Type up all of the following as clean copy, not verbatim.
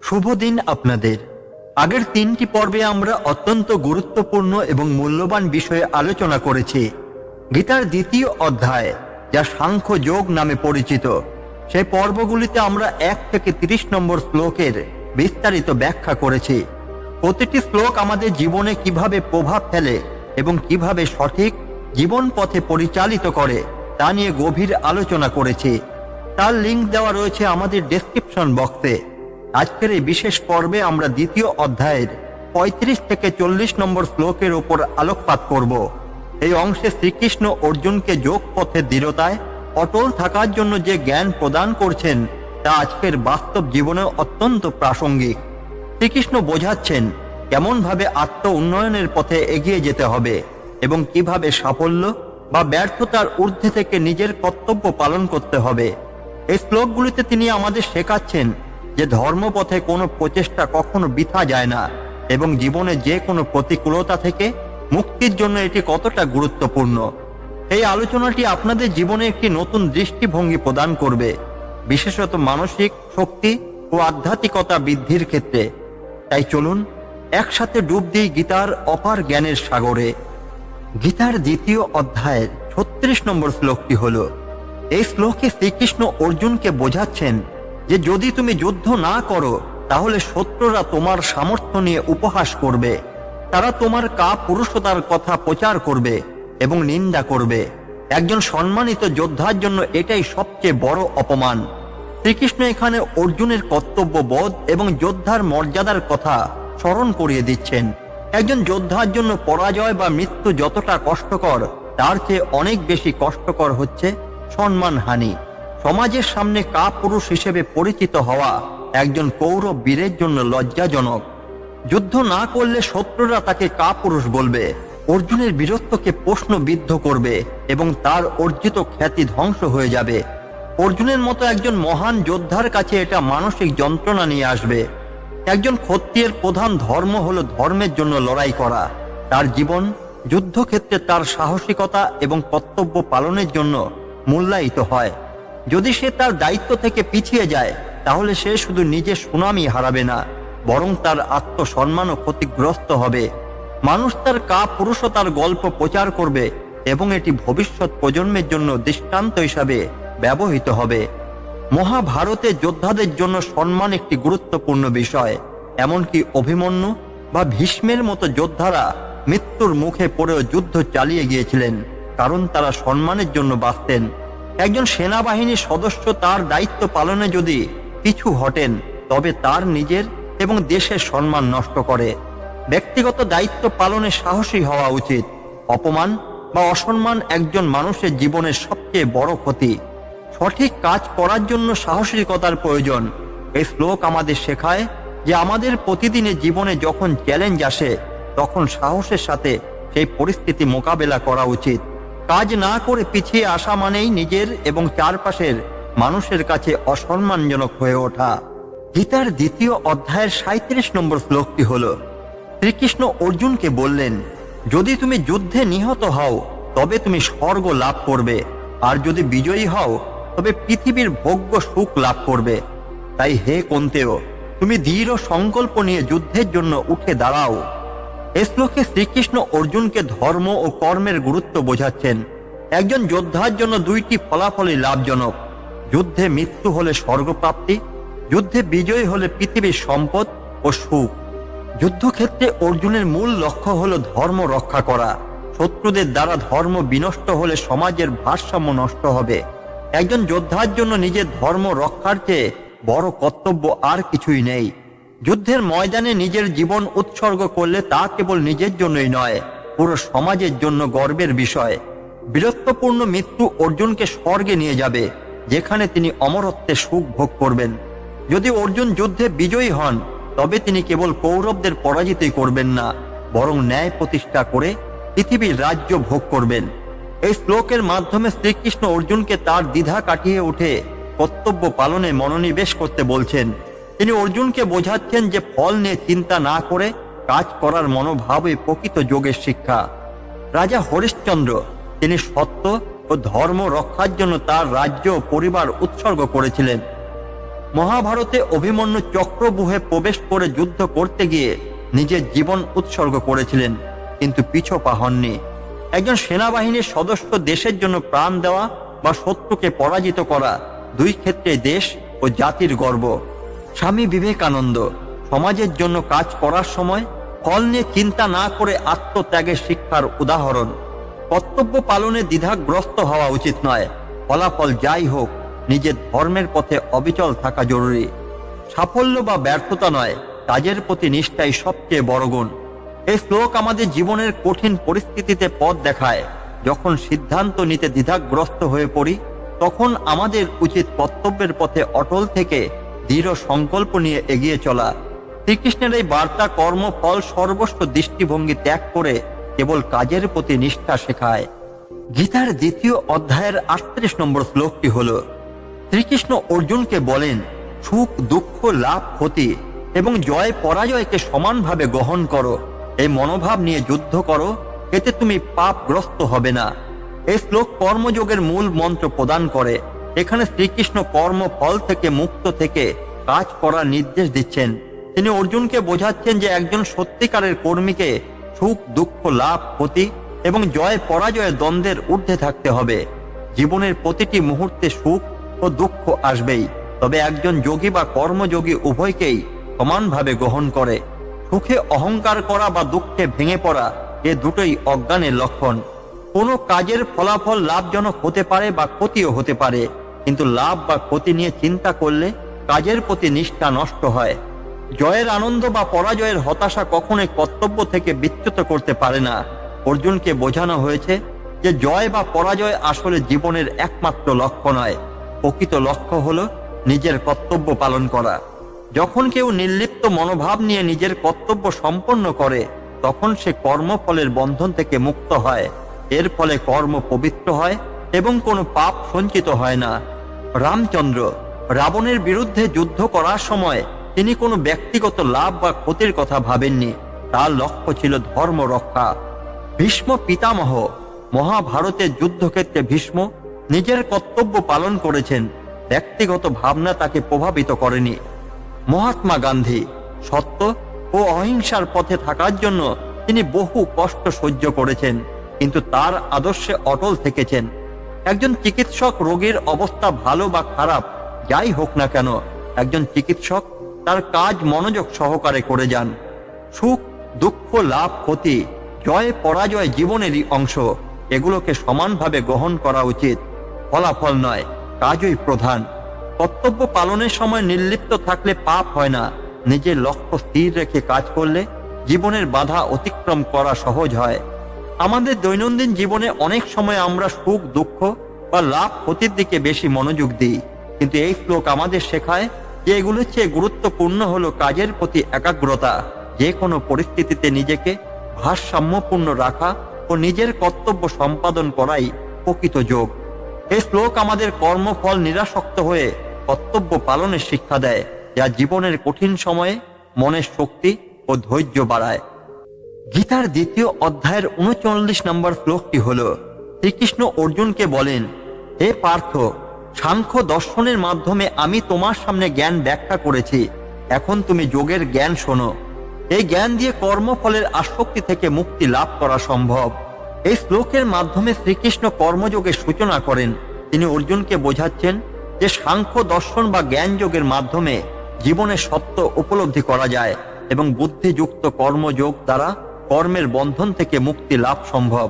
শুভ দিন আপনাদের। আগের 3টি পর্বে আমরা অত্যন্ত গুরুত্বপূর্ণ এবং মূল্যবান বিষয়ে আলোচনা করেছি। গীতার 2য় অধ্যায়, যা সাংখ্য যোগ নামে পরিচিত, সেই পর্বগুলিতে আমরা 1 থেকে 30 নম্বর শ্লোকের বিস্তারিত ব্যাখ্যা করেছি। প্রতিটি শ্লোক আমাদের জীবনে কিভাবে প্রভাব ফেলে এবং কিভাবে সঠিক জীবন পথে পরিচালিত করে তা নিয়ে গভীর আলোচনা করেছি। তার লিঙ্ক দেওয়া রয়েছে আমাদের ডেসক্রিপশন বক্সে। আজকের এই বিশেষ পর্বে আমরা 2য় অধ্যায়ের 35 থেকে 40 নম্বর শ্লোকের ওপর আলোকপাত করব। এই অংশে শ্রীকৃষ্ণ অর্জুনকে যোগ পথে দৃঢ়তায় অটল থাকার জন্য যে জ্ঞান প্রদান করছেন তা আজকের বাস্তব জীবনে অত্যন্ত প্রাসঙ্গিক। শ্রীকৃষ্ণ বোঝাচ্ছেন কেমনভাবে আত্ম উন্নয়নের পথে এগিয়ে যেতে হবে এবং কিভাবে সাফল্য বা ব্যর্থতার ঊর্ধ্বে থেকে নিজের কর্তব্য পালন করতে হবে। এই শ্লোকগুলিতে তিনি আমাদের শেখাচ্ছেন যে ধর্মপথে কোনো প্রচেষ্টা কখনো বৃথা যায় না এবং জীবনে যে কোনো প্রতিকূলতা থেকে মুক্তির জন্য এটি কতটা গুরুত্বপূর্ণ। এই আলোচনাটি আপনাদের জীবনে একটি নতুন দৃষ্টিভঙ্গি প্রদান করবে, বিশেষত মানসিক শক্তি ও আধ্যাত্মিকতা বৃদ্ধির ক্ষেত্রে। তাই চলুন একসাথে ডুব দিই গীতার অপার জ্ঞানের সাগরে। গীতার 2য় অধ্যায়ের 36 নম্বর শ্লোকটি হল, এই শ্লোকে শ্রীকৃষ্ণ অর্জুনকে বোঝাচ্ছেন যে যদি তুমি যুদ্ধ না করো তাহলে শত্রুরা তোমার সামর্থ্য নিয়ে উপহাস করবে, তারা তোমার কাপুরুষতার কথা প্রচার করবে এবং নিন্দা করবে। একজন সম্মানিত যোদ্ধার জন্য এটাই সবচেয়ে বড় অপমান। শ্রীকৃষ্ণ এখানে অর্জুনের কর্তব্যবোধ এবং যোদ্ধার মর্যাদার কথা স্মরণ করিয়ে দিচ্ছেন। একজন যোদ্ধার জন্য পরাজয় বা মৃত্যু যতটা কষ্টকর, তার চেয়ে অনেক বেশি কষ্টকর হচ্ছে সম্মানহানি। সমাজের সামনে কাপুরুষ হিসেবে পরিচিত হওয়া একজন কৌরব বীরের জন্য লজ্জাজনক। যুদ্ধ না করলে শত্রুরা তাকে কাপুরুষ বলবে, অর্জুনের বীরত্বকে প্রশ্নবিদ্ধ করবে এবং তার অর্জিত খ্যাতি ধ্বংস হয়ে যাবে। অর্জুনের মতো একজন মহান যোদ্ধার কাছে এটা মানসিক যন্ত্রণা নিয়ে আসবে। একজন ক্ষত্রিয়ের প্রধান ধর্ম হলো ধর্মের জন্য লড়াই করা। তার জীবন যুদ্ধক্ষেত্রে তার সাহসিকতা এবং কর্তব্য পালনের জন্য মূল্যায়িত হয়। যদি সে তার দায়িত্ব থেকে পিছিয়ে যায় তাহলে সে শুধু নিজের সুনামই হারাবে না, বরং তার আত্মসম্মানও ক্ষতিগ্রস্ত হবে। মানুষ তার কাপুরুষতার গল্প প্রচার করবে এবং এটি ভবিষ্যৎ প্রজন্মের জন্য দৃষ্টান্ত হিসাবে ব্যবহৃত হবে। মহাভারতে যোদ্ধাদের জন্য সম্মান একটি গুরুত্বপূর্ণ বিষয়। এমনকি অভিমন্যু বা ভীষ্মের মতো যোদ্ধারা মৃত্যুর মুখে পড়েও যুদ্ধ চালিয়ে গিয়েছিলেন, কারণ তারা সম্মানের জন্য বাঁচতেন। একজন সেনাবাহিনীর সদস্য তার দায়িত্ব পালনে যদি পিছু হটেন তবে তার নিজের এবং দেশের সম্মান নষ্ট করে। ব্যক্তিগত দায়িত্ব পালনে সাহসী হওয়া উচিত। অপমান বা অসম্মান একজন মানুষের জীবনের সবচেয়ে বড় ক্ষতি। সঠিক কাজ করার জন্য সাহসিকতার প্রয়োজন। এই শ্লোক আমাদের শেখায় যে আমাদের প্রতিদিনের জীবনে যখন চ্যালেঞ্জ আসে তখন সাহসের সাথে সেই পরিস্থিতি মোকাবেলা করা উচিত। কাজ না করে পিছিয়ে আসা মানেই নিজের এবং চারপাশের মানুষের কাছে অসম্মানজনক হয়ে ওঠা। গীতার 2য় অধ্যায়ের 37 নম্বর শ্লোকটি হল, শ্রীকৃষ্ণ অর্জুনকে বললেন, যদি তুমি যুদ্ধে নিহত হও তবে তুমি স্বর্গ লাভ করবে, আর যদি বিজয়ী হও তবে পৃথিবীর ভোগ্য সুখ লাভ করবে। তাই হে কুন্তেয়, তুমি দৃঢ় সংকল্প নিয়ে যুদ্ধের জন্য উঠে দাঁড়াও। এই শ্লোকে শ্রীকৃষ্ণ অর্জুনকে ধর্ম ও কর্মের গুরুত্ব বোঝাচ্ছেন। একজন যোদ্ধার জন্য 2টি ফলাফলই লাভজনক। যুদ্ধে মৃত্যু হলে স্বর্গপ্রাপ্তি, যুদ্ধে বিজয় হলে পৃথিবীর সম্পদ ও সুখ। যুদ্ধক্ষেত্রে অর্জুনের মূল লক্ষ্য হলো ধর্ম রক্ষা করা। শত্রুদের দ্বারা ধর্ম বিনষ্ট হলে সমাজের ভারসাম্য নষ্ট হবে। একজন যোদ্ধার জন্য নিজের ধর্ম রক্ষার চেয়ে বড় কর্তব্য আর কিছুই নেই। যুদ্ধের ময়দানে নিজের জীবন উৎসর্গ করলে তা কেবল নিজের জন্যই নয়, পুরো সমাজের জন্য গর্বের বিষয়। বীরত্বপূর্ণ মৃত্যু অর্জুনকে স্বর্গে নিয়ে যাবে, যেখানে তিনি অমরত্বে সুখ ভোগ করবেন। যদি অর্জুন যুদ্ধে বিজয়ী হন তবে তিনি কেবল কৌরবদের পরাজিতই করবেন না, বরং ন্যায় প্রতিষ্ঠা করে পৃথিবীর রাজ্য ভোগ করবেন। এই শ্লোকের মাধ্যমে শ্রীকৃষ্ণ অর্জুনকে তার দ্বিধা কাটিয়ে উঠে কর্তব্য পালনে মনোনিবেশ করতে বলছেন। তিনি অর্জুনকে বোঝাচ্ছেন যে ফল নিয়ে চিন্তা না করে কাজ করার মনোভাবই প্রকৃত যোগের শিক্ষা। রাজা হরিশ্চন্দ্র, তিনি সত্য ও ধর্ম রক্ষার জন্য তার রাজ্য ও পরিবার উৎসর্গ করেছিলেন। মহাভারতে অভিমন্যু চক্রব্যূহে প্রবেশ করে যুদ্ধ করতে গিয়ে নিজের জীবন উৎসর্গ করেছিলেন, কিন্তু পিছপা হননি। একজন সেনাবাহিনীর সদস্য দেশের জন্য প্রাণ দেওয়া বা শত্রুকে পরাজিত করা, দুই ক্ষেত্রে দেশ ও জাতির গর্ব। স্বামী বিবেকানন্দ সমাজের জন্য কাজ করার সময় ফল নিয়ে চিন্তা না করে আত্মত্যাগের শিক্ষার উদাহরণ। কর্তব্য পালনে দ্বিধাগ্রস্ত হওয়া উচিত নয়, ফলাফল যাই হোক নিজের ধর্মের পথে অবিচল থাকা জরুরি। সাফল্য বা ব্যর্থতা নয়, কাজের প্রতি নিষ্ঠাই সবচেয়ে বড় গুণ। এই শ্লোক আমাদের জীবনের কঠিন পরিস্থিতিতে পথ দেখায়। যখন সিদ্ধান্ত নিতে দ্বিধাগ্রস্ত হয়ে পড়ি, তখন আমাদের উচিত কর্তব্যের পথে অটল থেকে দৃঢ় সংকল্প নিয়ে এগিয়ে চলা। শ্রীকৃষ্ণের এই বার্তা কর্মফল সর্বস্ব দৃষ্টিভঙ্গি ত্যাগ করে কেবল কাজের প্রতি নিষ্ঠা শেখায়। গীতার দ্বিতীয় অধ্যায়ের 38 নম্বর শ্লোকটি হল, শ্রীকৃষ্ণ অর্জুনকে বলেন, সুখ দুঃখ লাভ ক্ষতি এবং জয় পরাজয়কে সমানভাবে গ্রহণ করো। এই মনোভাব নিয়ে যুদ্ধ করো, এতে তুমি পাপগ্রস্ত হবে না। এই শ্লোক কর্মযোগের মূল মন্ত্র প্রদান করে। এখানে শ্রীকৃষ্ণ কর্মফল থেকে মুক্ত থেকে কাজ করার নির্দেশ দিচ্ছেন। তিনি অর্জুনকে বোঝাচ্ছেন যে একজন সত্যিকারের কর্মীকে সুখ দুঃখ লাভ ক্ষতি এবং জয় পরাজয়ের দ্বন্দ্বের ঊর্ধ্বে থাকতে হবে। জীবনের প্রতিটি মুহূর্তে সুখ ও দুঃখ আসবেই, তবে একজন যোগী বা কর্মযোগী উভয়কেই সমানভাবে গ্রহণ করে। সুখে অহংকার করা বা দুঃখে ভেঙে পড়া, এ দুটোই অজ্ঞানের লক্ষণ। কোনো কাজের ফলাফল লাভজনক হতে পারে বা ক্ষতিও হতে পারে, কিন্তু লাভ বা ক্ষতি নিয়ে চিন্তা করলে কাজের প্রতি নিষ্ঠা নষ্ট হয়। জয়ের আনন্দ বা পরাজয়ের হতাশা কখনোই কর্তব্য থেকে বিচ্যুত করতে পারে না। অর্জুনকে বোঝানো হয়েছে যে জয় বা পরাজয় আসলে জীবনের একমাত্র লক্ষ্য নয়। প্রকৃত লক্ষ্য হলো নিজের কর্তব্য পালন করা। যখন কেউ নির্লিপ্ত মনোভাব নিয়ে নিজের কর্তব্য সম্পন্ন করে, তখন সে কর্মফলের বন্ধন থেকে মুক্ত হয়। এর ফলে কর্ম পবিত্র হয় এবং কোনো পাপ সঞ্চিত হয় না। রামচন্দ্র রাবণের বিরুদ্ধে যুদ্ধ করার সময় তিনি কোনো ব্যক্তিগত লাভ বা ক্ষতির কথা ভাবেননি। তার লক্ষ্য ছিল ধর্ম রক্ষা। ভীষ্ম পিতামহ মহাভারতের যুদ্ধক্ষেত্রে ভীষ্ম নিজের কর্তব্য পালন করেছেন, ব্যক্তিগত ভাবনা তাকে প্রভাবিত করেনি। মহাত্মা গান্ধী সত্য ও অহিংসার পথে থাকার জন্য তিনি বহু কষ্ট সহ্য করেছেন, কিন্তু তার আদর্শে অটল থেকেছেন। একজন চিকিৎসক রোগীর অবস্থা ভালো বা খারাপ যাই হোক না কেন, একজন চিকিৎসক তার কাজ মনোযোগ সহকারে করে যান। সুখ দুঃখ লাভ ক্ষতি জয় পরাজয় জীবনেরই অংশ, এগুলোকে সমানভাবে গ্রহণ করা উচিত। ফলাফল নয়, কাজই প্রধান। কর্তব্য পালনের সময় নির্লিপ্ত থাকলে পাপ হয় না। নিজের লক্ষ্য স্থির রেখে কাজ করলে জীবনের বাধা অতিক্রম করা সহজ হয়। আমাদের দৈনন্দিন জীবনে অনেক সময় আমরা সুখ দুঃখ বা লাভ ক্ষতির দিকে বেশি মনোযোগ দিই, কিন্তু এই শ্লোক আমাদের শেখায় যে এগুলোর চেয়ে গুরুত্বপূর্ণ হলো কাজের প্রতি একাগ্রতা। যে কোনো পরিস্থিতিতে নিজেকে ভারসাম্যপূর্ণ রাখা ও নিজের কর্তব্য সম্পাদন করাই প্রকৃত যোগ। এই শ্লোক আমাদের কর্মফল নিরাসক্ত হয়ে কর্তব্য পালনের শিক্ষা দেয়, যা জীবনের কঠিন সময়ে মনের শক্তি ও ধৈর্য বাড়ায়। গীতার দ্বিতীয় অধ্যায়ের 39 নম্বর শ্লোকটি হল, শ্রীকৃষ্ণ অর্জুনকে বলেন, হে পার্থ, সাংখ্য দর্শনের মাধ্যমে আমি তোমার সামনে জ্ঞান ব্যাখ্যা করেছি। এখন তুমি যোগের জ্ঞান শোনো। এই জ্ঞান দিয়ে কর্মফলের আসক্তি থেকে মুক্তি লাভ করা সম্ভব। এই শ্লোকের মাধ্যমে শ্রীকৃষ্ণ কর্মযোগের সূচনা করেন। তিনি অর্জুনকে বোঝাচ্ছেন যে সাংখ্য দর্শন বা জ্ঞান যোগের মাধ্যমে জীবনের সত্য উপলব্ধি করা যায় এবং বুদ্ধিযুক্ত কর্মযোগ দ্বারা কর্মের বন্ধন থেকে মুক্তি লাভ সম্ভব।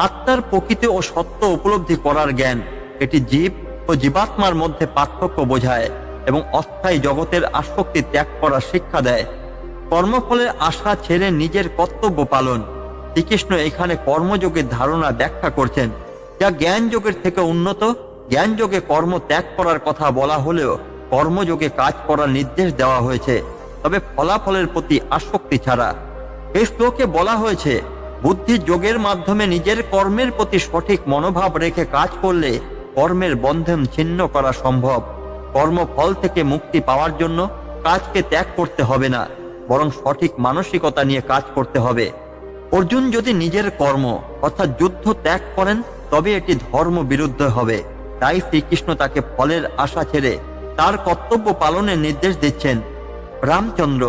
আত্মার প্রকৃতি ও সত্য উপলব্ধি করার জ্ঞান, এটি জীব ও জীবাত্মার মধ্যে পার্থক্য বোঝায় এবং অস্থায়ী জগতের আসক্তি ত্যাগ করার শিক্ষা দেয়। কর্মফলের আশা ছেড়ে নিজের কর্তব্য পালন। শ্রীকৃষ্ণ এখানে কর্মযোগের ধারণা ব্যাখ্যা করছেন, যা জ্ঞান যোগের থেকে উন্নত। জ্ঞান যোগে কর্ম ত্যাগ করার কথা বলা হলেও কর্মযোগে কাজ করার নির্দেশ দেওয়া হয়েছে, তবে ফলাফলের প্রতি আসক্তি ছাড়া। এই শ্লোকে বলা হয়েছে, বুদ্ধি যোগের মাধ্যমে নিজের কর্মের প্রতি সঠিক মনোভাব রেখে কাজ করলে কর্মের বন্ধন ছিন্ন করা সম্ভব। কর্মফল থেকে মুক্তি পাওয়ার জন্য কাজকে ত্যাগ করতে হবে না, বরং সঠিক মানসিকতা নিয়ে কাজ করতে হবে। অর্জুন যদি নিজের কর্ম অর্থাৎ যুদ্ধ ত্যাগ করেন, তবে এটি ধর্ম বিরুদ্ধ হবে। তাই শ্রীকৃষ্ণ তাকে ফলের আশা ছেড়ে তার কর্তব্য পালনের নির্দেশ দিচ্ছেন। রামচন্দ্র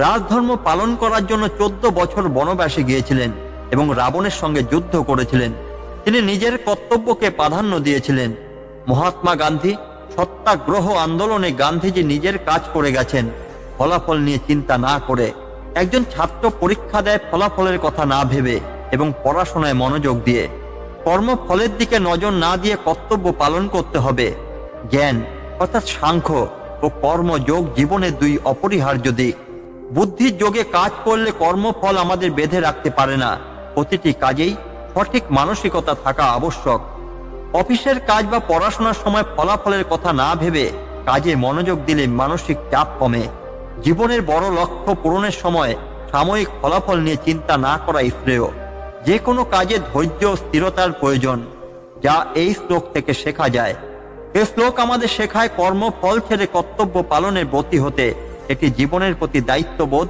রাজধর্ম পালন করার জন্য 14 বছর বনবাসে গিয়েছিলেন এবং রাবণের সঙ্গে যুদ্ধ করেছিলেন। তিনি নিজের কর্তব্যকে প্রাধান্য দিয়েছিলেন। মহাত্মা গান্ধী সত্যাগ্রহ আন্দোলনে গান্ধীজি নিজের কাজ করে গেছেন, ফলাফল নিয়ে চিন্তা না করে। একজন ছাত্র পরীক্ষা দেয় ফলাফলের কথা না ভেবে এবং পড়াশোনায় মনোযোগ দিয়ে। কর্মফলের দিকে নজর না দিয়ে কর্তব্য পালন করতে হবে। জ্ঞান অর্থাৎ সাংখ্য ও কর্মযোগ জীবনের দুই অপরিহার্য দিক। বুদ্ধির যোগে কাজ করলে কর্মফল আমাদের বেঁধে রাখতে পারে না। প্রতিটি কাজেই সঠিক মানসিকতা থাকা আবশ্যক। অফিসের কাজ বা পড়াশোনার সময় ফলাফলের কথা না ভেবে কাজে মনোযোগ দিলে মানসিক চাপ কমে। জীবনের বড় লক্ষ্য পূরণের সময় সাময়িক ফলাফল নিয়ে চিন্তা না করাই শ্রেয়। যে কোনো কাজে ধৈর্য ও স্থিরতার প্রয়োজন, যা এই শ্লোক থেকে শেখা যায়। এই শ্লোক আমাদের শেখায় কর্মফল ছেড়ে কর্তব্য পালনের ব্রতী হতে। এটি জীবনের প্রতি দায়িত্ববোধ,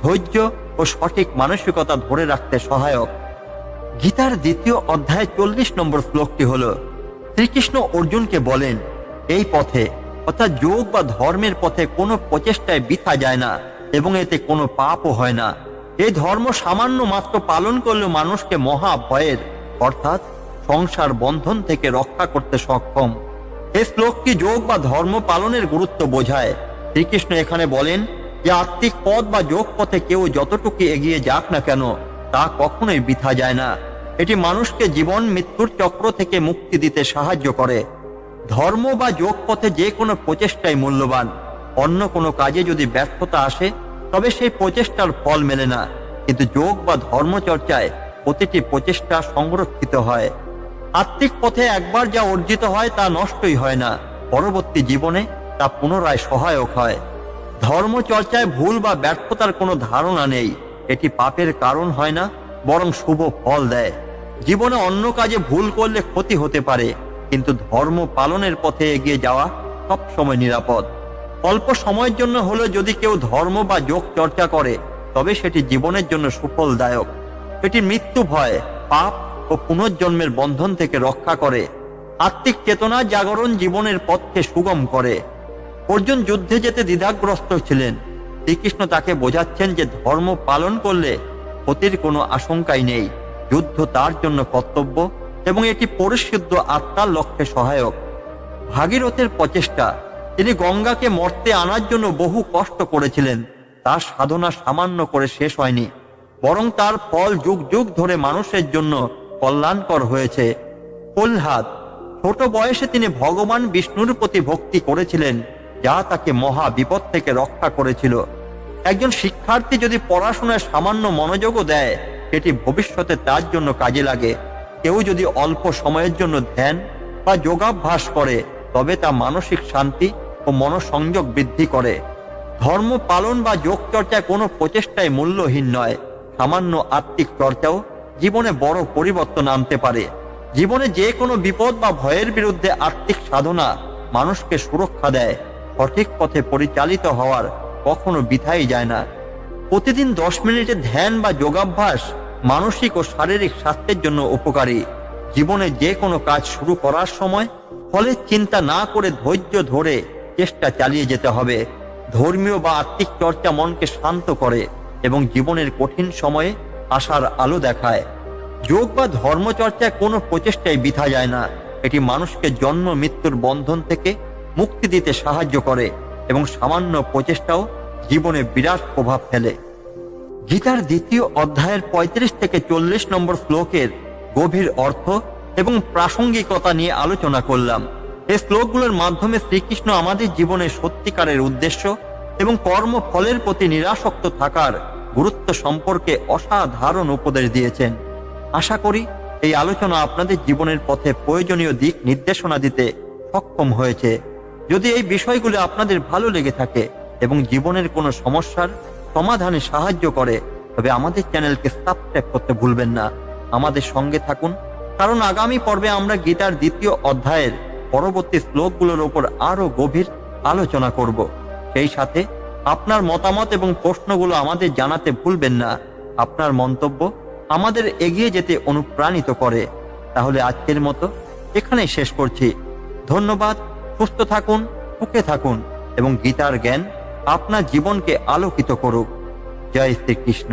ধৈর্য ও সঠিক মানসিকতা ধরে রাখতে সহায়ক। গীতার 2য় অধ্যায় 40 নম্বর শ্লোকটি হল, শ্রীকৃষ্ণ অর্জুনকে বলেন, এই পথে অর্থাৎ যোগ বা ধর্মের পথে কোনো প্রচেষ্টায় বৃথা যায় না এবং এতে কোনো পাপও হয় না। এই ধর্ম সামান্য মাত্র পালন করলেও মানুষকে মহা ভয়ের অর্থাৎ সংসার বন্ধন থেকে রক্ষা করতে সক্ষম। এই শ্লোকটি যোগ বা ধর্ম পালনের গুরুত্ব বোঝায়। শ্রীকৃষ্ণ এখানে বলেন যে আত্মিক পথ বা যোগ পথে কেউ যতটুকু এগিয়ে যাক না কেন তা কখনোই বৃথা যায় না। এটি মানুষকে জীবন মৃত্যুর চক্র থেকে মুক্তি দিতে সাহায্য করে। ধর্ম বা যোগ পথে যে কোনো প্রচেষ্টাই মূল্যবান। অন্য কোনো কাজে যদি ব্যর্থতা আসে তবে সেই প্রচেষ্টার ফল মেলে না, কিন্তু যোগ বা ধর্মচর্চায় প্রতিটি প্রচেষ্টা সংরক্ষিত হয়। আত্মিক পথে একবার যা অর্জিত হয় তা নষ্টই হয় না, পরবর্তী জীবনে তা পুনরায় সহায়ক হয়। ধর্মচর্চায় ভুল বা ব্যর্থতার কোনো ধারণা নেই। এটি পাপের কারণ হয় না, বরং শুভ ফল দেয়। জীবনে অন্য কাজে ভুল করলে ক্ষতি হতে পারে, কিন্তু ধর্ম পালনের পথে এগিয়ে যাওয়া সবসময় নিরাপদ। অল্প সময়ের জন্য হলেও যদি কেউ ধর্ম বা যোগ চর্চা করে তবে সেটি জীবনের জন্য সুফলদায়ক। এটি মৃত্যু ভয়, পাপ ও পুনর্জন্মের বন্ধন থেকে রক্ষা করে। আত্মিক চেতনা জাগরণ জীবনের পথকে সুগম করে। অর্জুন যুদ্ধে যেতে দ্বিধাগ্রস্ত ছিলেন। শ্রীকৃষ্ণ তাকে বোঝাচ্ছেন যে ধর্ম পালন করলে ক্ষতির কোনো আশঙ্কাই নেই। যুদ্ধ তার জন্য কর্তব্য এবং এটি পরিশুদ্ধ আত্মার লক্ষ্যে সহায়ক। ভাগীরথের প্রচেষ্টা, তিনি গঙ্গাকে মর্তে আনার জন্য বহু কষ্ট করেছিলেন। তার সাধনা সামান্য করে শেষ হয়নি, বরং তার ফল যুগ যুগ ধরে মানুষের জন্য কল্যাণকর হয়েছে। প্রহ্লাদ ছোট বয়সে তিনি ভগবান বিষ্ণুর প্রতি ভক্তি করেছিলেন, যা তাকে মহা বিপদ থেকে রক্ষা করেছিল। একজন শিক্ষার্থী যদি পড়াশোনায় সামান্য মনোযোগও দেয় সেটি ভবিষ্যতে তার জন্য কাজে লাগে। কেউ যদি অল্প সময়ের জন্য ধ্যান বা যোগাভ্যাস করে তবে তা মানসিক শান্তি ও মনোসংযোগ বৃদ্ধি করে। ধর্ম পালন বা যোগ চর্চায় কোনো প্রচেষ্টাই মূল্যহীন নয়। সামান্য আত্মিক চর্চাও জীবনে বড় পরিবর্তন আনতে পারে। জীবনে যে কোনো বিপদ বা ভয়ের বিরুদ্ধে আত্মিক সাধনা মানুষকে সুরক্ষা দেয়। সঠিক পথে পরিচালিত হওয়ার কখনো বৃথাই যায় না। প্রতিদিন 10 মিনিটের ধ্যান বা যোগাভ্যাস মানসিক ও শারীরিক স্বাস্থ্যের জন্য উপকারী। জীবনে যে কোনো কাজ শুরু করার সময় ফলে চিন্তা না করে ধৈর্য ধরে চেষ্টা চালিয়ে যেতে হবে। ধর্মীয় বা আত্মিক চর্চা মনকে শান্ত করে এবং জীবনের কঠিন সময়ে আশার আলো দেখায়। যোগ বা ধর্মচর্চায় কোনো প্রচেষ্টাই বৃথা যায় না। এটি মানুষকে জন্ম মৃত্যুর বন্ধন থেকে মুক্তি দিতে সাহায্য করে এবং সামান্য প্রচেষ্টাও জীবনে বিরাট প্রভাব ফেলে। গীতার 2য় অধ্যায়ের 35 থেকে 40 নম্বর শ্লোকের গভীর অর্থ এবং প্রাসঙ্গিকতা নিয়ে আলোচনা করলাম। এই শ্লোকগুলোর মাধ্যমে শ্রীকৃষ্ণ আমাদের জীবনের সত্যিকারের উদ্দেশ্য এবং কর্মফলের প্রতি নিরাসক্ত থাকার গুরুত্ব সম্পর্কে অসাধারণ উপদেশ দিয়েছেন। আশা করি এই আলোচনা আপনাদের জীবনের পথে প্রয়োজনীয় দিক নির্দেশনা দিতে সক্ষম হয়েছে। যদি এই বিষয়গুলো আপনাদের ভালো লেগে থাকে এবং জীবনের কোনো সমস্যার সমাধানে সাহায্য করে তবে আমাদের চ্যানেলকে সাবস্ক্রাইব করতে ভুলবেন না। আমাদের সঙ্গে থাকুন, কারণ আগামী পর্বে আমরা গীতার 2য় অধ্যায়ের পরবর্তী শ্লোকগুলোর উপর আরো গভীর আলোচনা করব। সেই সাথে আপনার মতামত এবং প্রশ্নগুলো আমাদের জানাতে ভুলবেন না। আপনার মন্তব্য আমাদের এগিয়ে যেতে অনুপ্রাণিত করে। তাহলে আজকের মতো এখানেই শেষ করছি। ধন্যবাদ, সুস্থ থাকুন, দর্পকে থাকুন এবং গীতার জ্ঞান আপনার জীবনকে আলোকিত করুক। জয় শ্রীকৃষ্ণ।